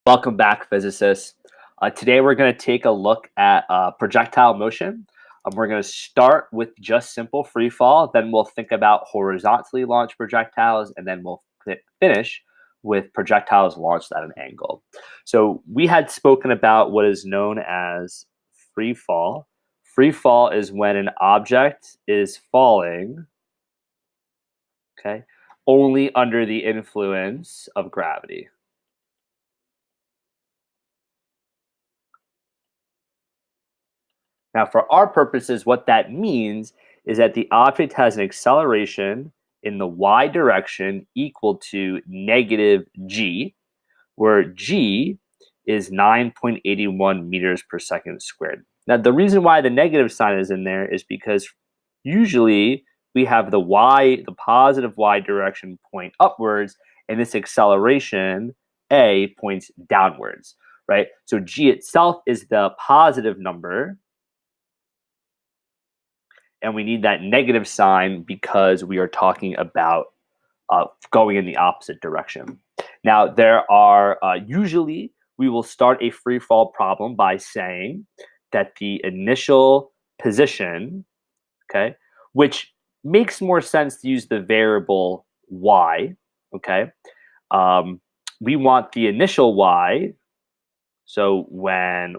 Welcome back, physicists. Today we're going to take a look at projectile motion. We're going to start with just simple free fall, then we'll think about horizontally launched projectiles, and then we'll finish with projectiles launched at an angle. So we had spoken about what is known as free fall. Free fall is when an object is falling, okay, only under the influence of gravity. Now, for our purposes, what that means is that the object has an acceleration in the y direction equal to negative g, where g is 9.81 meters per second squared. Now, the reason why the negative sign is in there is because usually we have the positive y direction point upwards, and this acceleration, a, points downwards, right? So g itself is the positive number, and we need that negative sign because we are talking about going in the opposite direction. Now, there are usually we will start a free fall problem by saying that the initial position, okay, which makes more sense to use the variable y, okay, we want the initial y. So when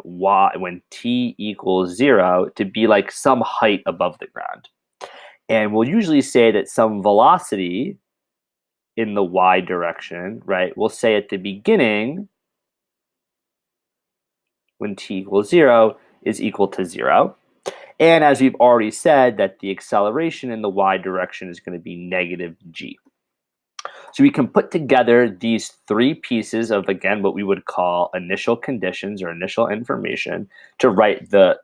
t equals 0 to be like some height above the ground. And we'll usually say that some velocity in the y direction, right? We'll say at the beginning when t equals 0 is equal to 0. And as we've already said, that the acceleration in the y direction is going to be negative g. So we can put together these three pieces of, again, what we would call initial conditions or initial information to write the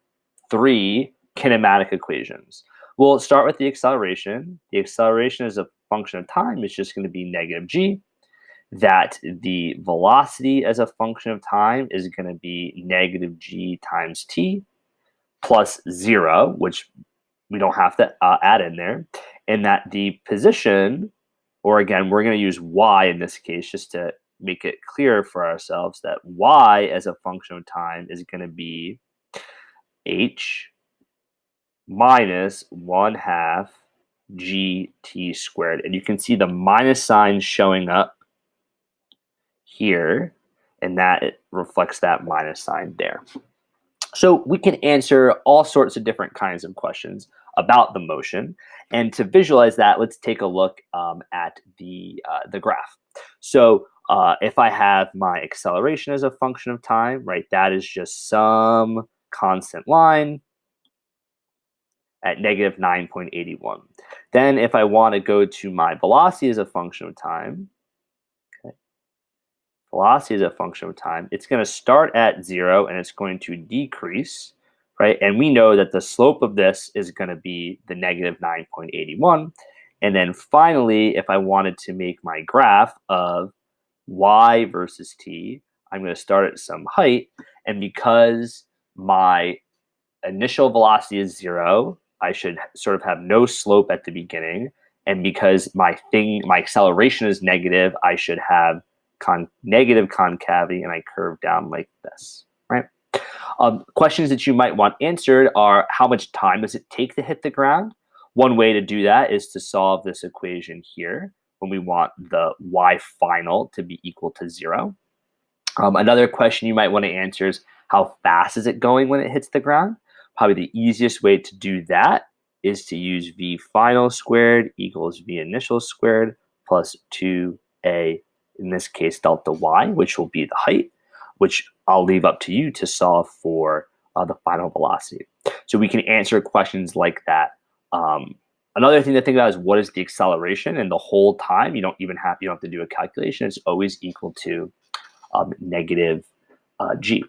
three kinematic equations. We'll start with the acceleration. The acceleration as a function of time is just going to be negative g. That the velocity as a function of time is going to be negative g times t plus 0, which we don't have to add in there. And that the position, or again, we're going to use y in this case just to make it clear for ourselves that y as a function of time is going to be h minus 1/2 gt squared. And you can see the minus sign showing up here, and that it reflects that minus sign there. So we can answer all sorts of different kinds of questions about the motion. And to visualize that, let's take a look at the graph. So if I have my acceleration as a function of time, right, that is just some constant line at negative 9.81. Then if I want to go to my velocity as a function of time, velocity is a function of time, it's going to start at 0 and it's going to decrease, right? And we know that the slope of this is going to be the negative 9.81. And then finally, if I wanted to make my graph of y versus t, I'm going to start at some height. And because my initial velocity is 0, I should sort of have no slope at the beginning. And because my acceleration is negative, I should have negative concavity, and I curve down like this, right? Questions that you might want answered are, how much time does it take to hit the ground? One way to do that is to solve this equation here when we want the y final to be equal to 0. Another question you might want to answer is, how fast is it going when it hits the ground? Probably the easiest way to do that is to use v final squared equals v initial squared plus 2a, in this case, delta y, which will be the height, which I'll leave up to you to solve for the final velocity. So we can answer questions like that. Another thing to think about is, what is the acceleration? And the whole time, you don't have to do a calculation. It's always equal to negative g.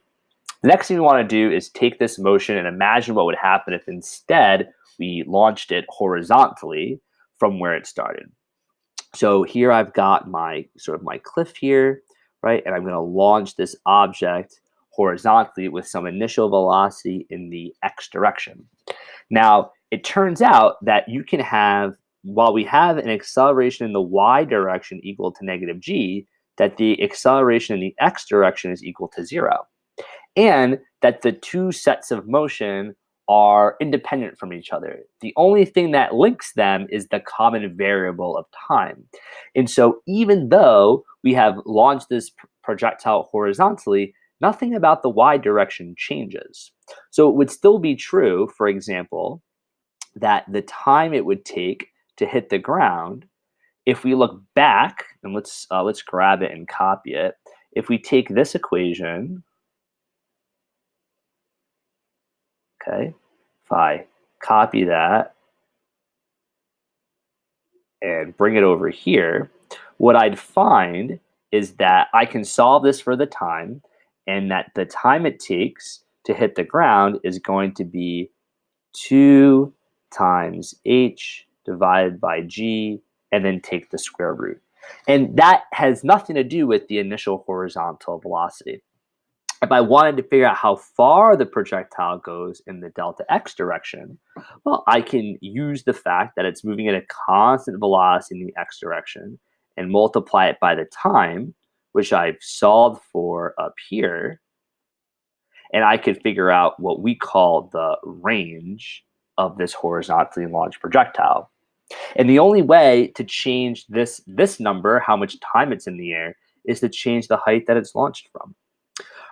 The next thing we want to do is take this motion and imagine what would happen if instead we launched it horizontally from where it started. So here I've got my cliff here, right? And I'm going to launch this object horizontally with some initial velocity in the x direction. Now, it turns out that you can have, while we have an acceleration in the y direction equal to negative g, that the acceleration in the x direction is equal to 0, and that the two sets of motion are independent from each other. The only thing that links them is the common variable of time. And so, even though we have launched this projectile horizontally, nothing about the y direction changes. So, it would still be true, for example, that the time it would take to hit the ground, if we look back, and let's grab it and copy it. If we take this equation, okay, if I copy that and bring it over here, what I'd find is that I can solve this for the time, and that the time it takes to hit the ground is going to be 2 times h divided by g, and then take the square root. And that has nothing to do with the initial horizontal velocity. If I wanted to figure out how far the projectile goes in the delta x direction, well, I can use the fact that it's moving at a constant velocity in the x direction and multiply it by the time, which I've solved for up here, and I could figure out what we call the range of this horizontally launched projectile. And the only way to change this number, how much time it's in the air, is to change the height that it's launched from.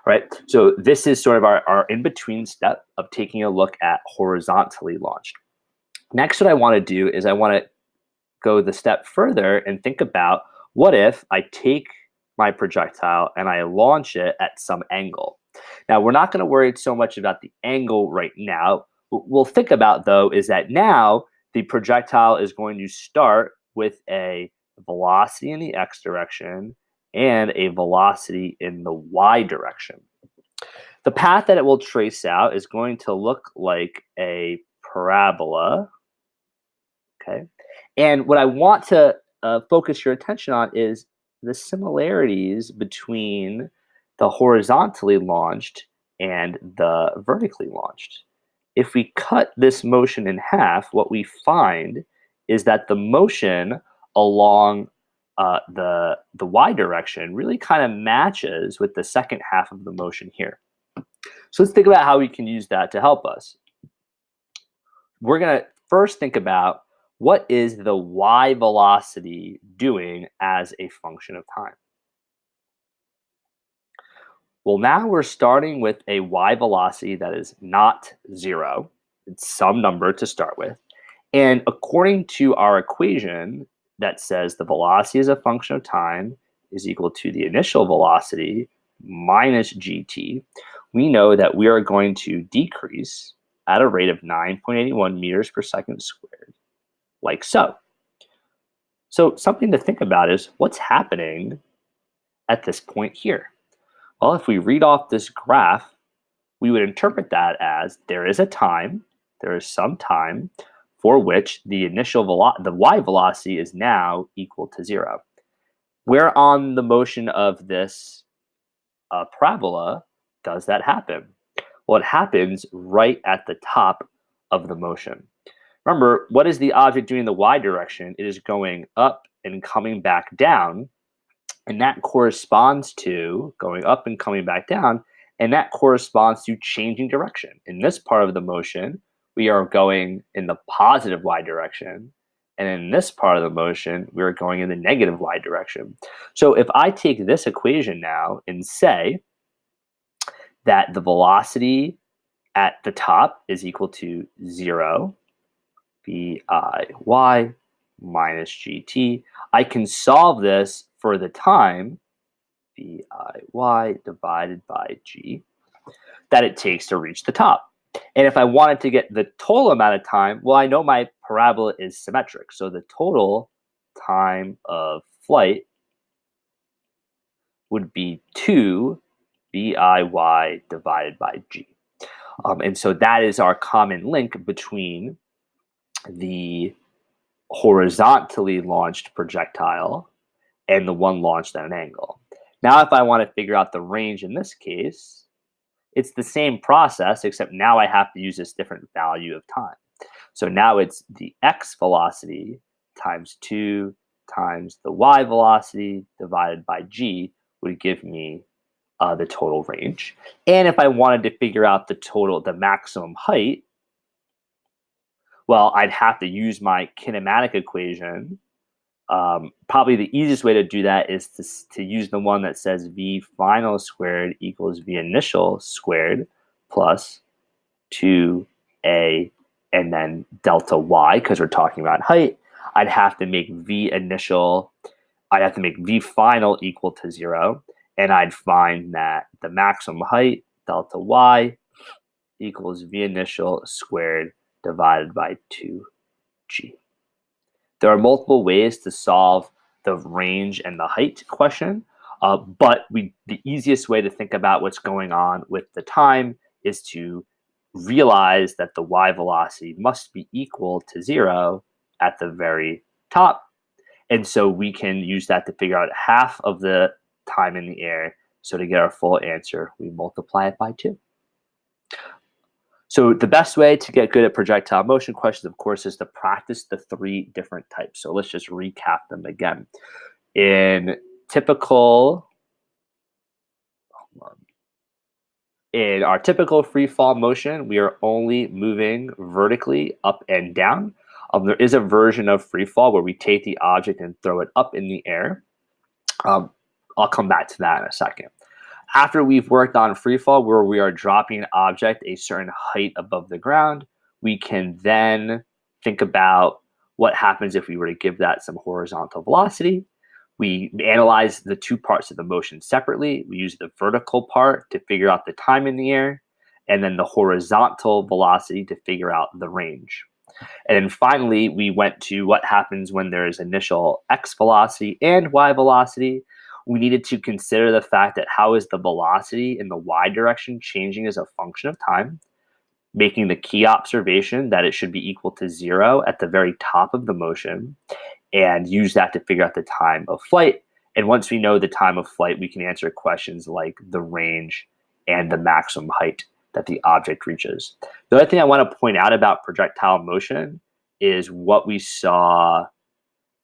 Right? So this is sort of our in-between step of taking a look at horizontally launched. Next, what I want to do is I want to go the step further and think about, what if I take my projectile and I launch it at some angle? Now, we're not going to worry so much about the angle right now. What we'll think about, though, is that now the projectile is going to start with a velocity in the x direction and a velocity in the y direction. The path that it will trace out is going to look like a parabola, okay? And what I want to focus your attention on is the similarities between the horizontally launched and the vertically launched. If we cut this motion in half, what we find is that the motion along the y direction really kind of matches with the second half of the motion here. So let's think about how we can use that to help us. We're going to first think about, what is the y velocity doing as a function of time? Well, now we're starting with a y velocity that is not 0. It's some number to start with. And according to our equation that says the velocity as a function of time is equal to the initial velocity minus gt, we know that we are going to decrease at a rate of 9.81 meters per second squared, like so. So something to think about is, what's happening at this point here? Well, if we read off this graph, we would interpret that as there is some time for which the the y velocity is now equal to 0. Where on the motion of this parabola does that happen? Well, it happens right at the top of the motion. Remember, what is the object doing in the y direction? It is going up and coming back down, and that corresponds to going up and coming back down, and that corresponds to changing direction. In this part of the motion, we are going in the positive y direction, and in this part of the motion, we are going in the negative y direction. So if I take this equation now and say that the velocity at the top is equal to 0, Biy minus gt, I can solve this for the time, Biy divided by g, that it takes to reach the top. And if I wanted to get the total amount of time, well, I know my parabola is symmetric. So the total time of flight would be 2 Biy divided by g. And so that is our common link between the horizontally launched projectile and the one launched at an angle. Now, if I want to figure out the range in this case, it's the same process, except now I have to use this different value of time. So now it's the x velocity times 2 times the y velocity divided by g would give me the total range. And if I wanted to figure out the maximum height, well, I'd have to use my kinematic equation. Probably the easiest way to do that is to use the one that says v final squared equals v initial squared plus 2a and then delta y, because we're talking about height. I'd have to make v final equal to 0, and I'd find that the maximum height, delta y, equals v initial squared divided by 2g. There are multiple ways to solve the range and the height question, but the easiest way to think about what's going on with the time is to realize that the y velocity must be equal to 0 at the very top. And so we can use that to figure out half of the time in the air. So to get our full answer, we multiply it by 2. So the best way to get good at projectile motion questions, of course, is to practice the 3 different types. So let's just recap them again. In our typical free fall motion, we are only moving vertically up and down. There is a version of free fall where we take the object and throw it up in the air. I'll come back to that in a second. After we've worked on free fall, where we are dropping an object a certain height above the ground, we can then think about what happens if we were to give that some horizontal velocity. We analyze the 2 parts of the motion separately. We use the vertical part to figure out the time in the air, and then the horizontal velocity to figure out the range. And then finally, we went to what happens when there is initial x velocity and y velocity. We needed to consider the fact that how is the velocity in the y direction changing as a function of time, making the key observation that it should be equal to 0 at the very top of the motion, and use that to figure out the time of flight. And once we know the time of flight, we can answer questions like the range and the maximum height that the object reaches. The other thing I want to point out about projectile motion is what we saw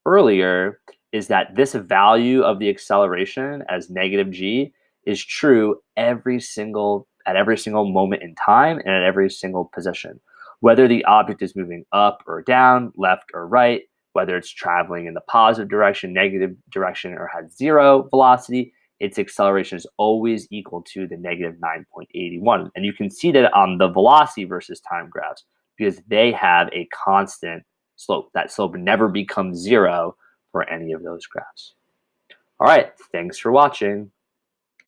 earlier is that this value of the acceleration as negative g is true at every single moment in time and at every single position. Whether the object is moving up or down, left or right, whether it's traveling in the positive direction, negative direction, or has 0 velocity, its acceleration is always equal to the negative 9.81. And you can see that on the velocity versus time graphs because they have a constant slope. That slope never becomes 0 for any of those graphs. All right, thanks for watching.